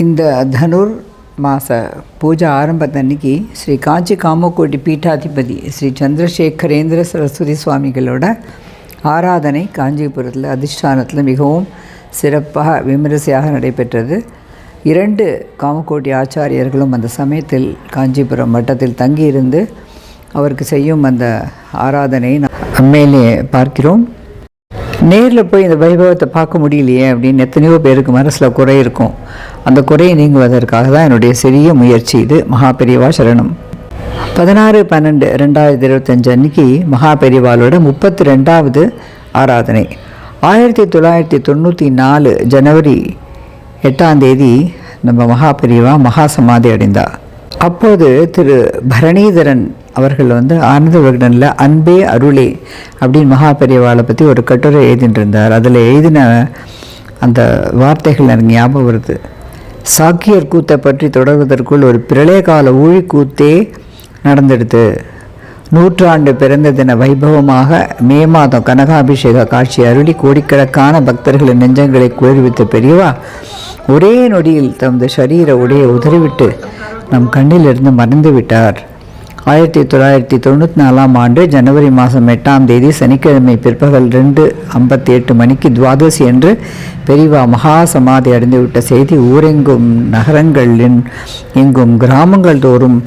இந்த தனுர் மாத பூஜை ஆரம்பத்தன்னைக்கு ஸ்ரீ காஞ்சி காமகோட்டி பீட்டாதிபதி ஸ்ரீ சந்திரசேகரேந்திர சரஸ்வதி சுவாமிகளோட ஆராதனை காஞ்சிபுரத்தில் அதிஷ்டானத்தில் மிகவும் சிறப்பாக விமரிசையாக நடைபெற்றது. 2 காமகோட்டி ஆச்சாரியர்களும் அந்த சமயத்தில் காஞ்சிபுரம் மட்டத்தில் தங்கியிருந்து அவருக்கு செய்யும் அந்த ஆராதனை மேலே பார்க்கிறோம். நேரில் போய் இந்த வைபவத்தை பார்க்க முடியலையே அப்படின்னு எத்தனையோ பேருக்கு மனசில் குறை இருக்கும். அந்த குறையை நீங்குவதற்காக தான் என்னுடைய சிறிய முயற்சி இது. மகாபெரிவா சரணம். 16/12/2025 அன்னைக்கு மகாபெரிவாளோட 32வது ஆராதனை. 1994 ஜனவரி 8ஆம் தேதி நம்ம மகாபெரிவா மகா சமாதி அடைந்தார். அப்போது திரு பரணிதரன் அவர்கள் ஆனந்த விகடனில் அன்பே அருளே அப்படின்னு மகாபெரிவாளை பற்றி ஒரு கட்டுரை எழுதிட்டு இருந்தார். அதில் எழுதின அந்த வார்த்தைகள் எனக்கு ஞாபகம் வருது. சாக்கியர் கூத்தை பற்றி தொடர்வதற்குள் ஒரு பிரளய கால ஊழி கூத்தே நடந்தெடுத்து 100 பிறந்த தின வைபவமாக மே மாதம் கனகாபிஷேக காட்சி அருளி கோடிக்கணக்கான பக்தர்களின் நெஞ்சங்களை குளிர்வித்த பெரியவா ஒரே நொடியில் தமது சரீர உடையை உதறிவிட்டு நம் கண்ணிலிருந்து மறைந்து விட்டார். 1994ஆம் ஆண்டு ஜனவரி மாதம் 8ஆம் தேதி சனிக்கிழமை பிற்பகல் 2:58 மணிக்கு துவாதசி என்று பெரியவா மகா சமாதி அடைந்துவிட்ட செய்தி ஊரெங்கும் நகரங்களின் எங்கும் கிராமங்கள் தோறும்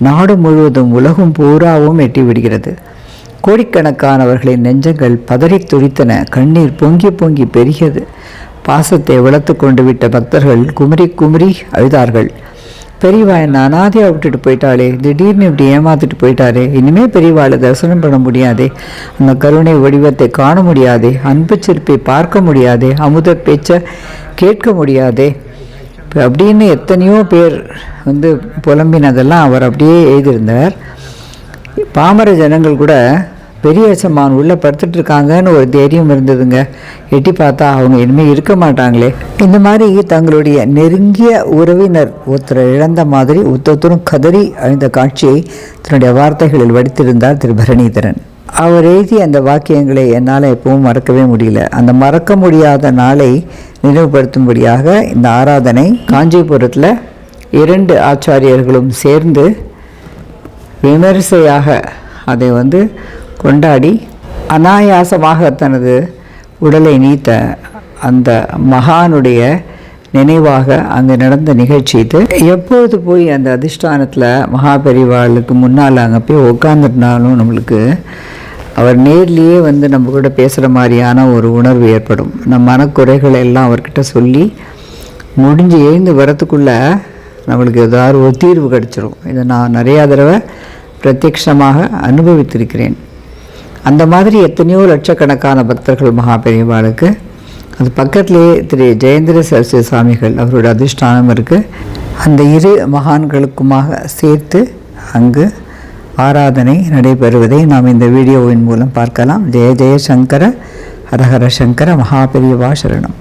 நாடு முழுவதும் உலகம் பூராவும் எட்டிவிடுகிறது. கோடிக்கணக்கானவர்களின் நெஞ்சங்கள் பதறி துடித்தன. கண்ணீர் பொங்கி பொங்கி பெருகியது. பாசத்தை வளர்த்து கொண்டு விட்ட பக்தர்கள் குமரி குமரி அழுதார்கள். பெரியவா என்னை அனாதையாக விட்டுட்டு போயிட்டாளே, திடீர்னு இப்படி ஏமாத்திட்டு போயிட்டாரே, இனிமேல் பெரியவாளை தரிசனம் பண்ண முடியாதே, அந்த கருணை வடிவத்தை காண முடியாதே, அன்பு சிற்பை பார்க்க முடியாதே, அமுத பேச்சை கேட்க முடியாதே அப்படின்னு எத்தனையோ பேர் புலம்பினதெல்லாம் அவர் அப்படியே எழுதியிருந்தார். பாமர ஜனங்கள் கூட பெரிய எச்சமான் உள்ளே படுத்துட்டு இருக்காங்கன்னு ஒரு தைரியம் இருந்ததுங்க. எட்டி பார்த்தா அவங்க இனிமேல் இருக்க மாட்டாங்களே. இந்த மாதிரி தங்களுடைய நெருங்கிய உறவினர் ஒருத்தரை இழந்த மாதிரி ஒருத்தரும் கதறி அழிந்த காட்சியை தன்னுடைய வார்த்தைகளில் வடித்திருந்தார் திரு பரணிதரன். அவர் எழுதிய அந்த வாக்கியங்களை என்னால் எப்பவும் மறக்கவே முடியல. அந்த மறக்க முடியாத நாளை நினைவுபடுத்தும்படியாக இந்த ஆராதனை காஞ்சிபுரத்தில் 2 ஆச்சாரியர்களும் சேர்ந்து விமரிசையாக அதை கொண்டாடி அனாயாசமாக தனது உடலை நீத்த அந்த மகானுடைய நினைவாக அங்கே நடந்த நிகழ்ச்சி இது. எப்போது போய் அந்த அதிஷ்டானத்தில் மகாபெரிவாளுக்கு முன்னால் அங்கே போய் உட்காந்துருந்தாலும் நம்மளுக்கு அவர் நேர்லேயே நம்ம கூட பேசுகிற மாதிரியான ஒரு உணர்வு ஏற்படும். நம் மனக்குறைகளை எல்லாம் அவர்கிட்ட சொல்லி முடிஞ்சு எழுந்து வரத்துக்குள்ளே நம்மளுக்கு ஏதாவது ஒரு தீர்வு கிடச்சிரும். இதை நான் நிறையா தடவை பிரத்யட்சமாக அனுபவித்திருக்கிறேன். அந்த மாதிரி எத்தனையோ லட்சக்கணக்கான பக்தர்கள் மகாபெரிவாளுக்கு. அது பக்கத்திலே திரு ஜெயேந்திர சரஸ்வதி சுவாமிகள் அவரோட அதிஷ்டானம் இருக்குது. அந்த 2 மகான்களுக்குமாக சேர்த்து அங்கு ஆராதனை நடைபெறுவதை நாம் இந்த வீடியோவின் மூலம் பார்க்கலாம். ஜெய ஜெய சங்கர ஹரஹர சங்கர மகாபெரிவா சரணம்.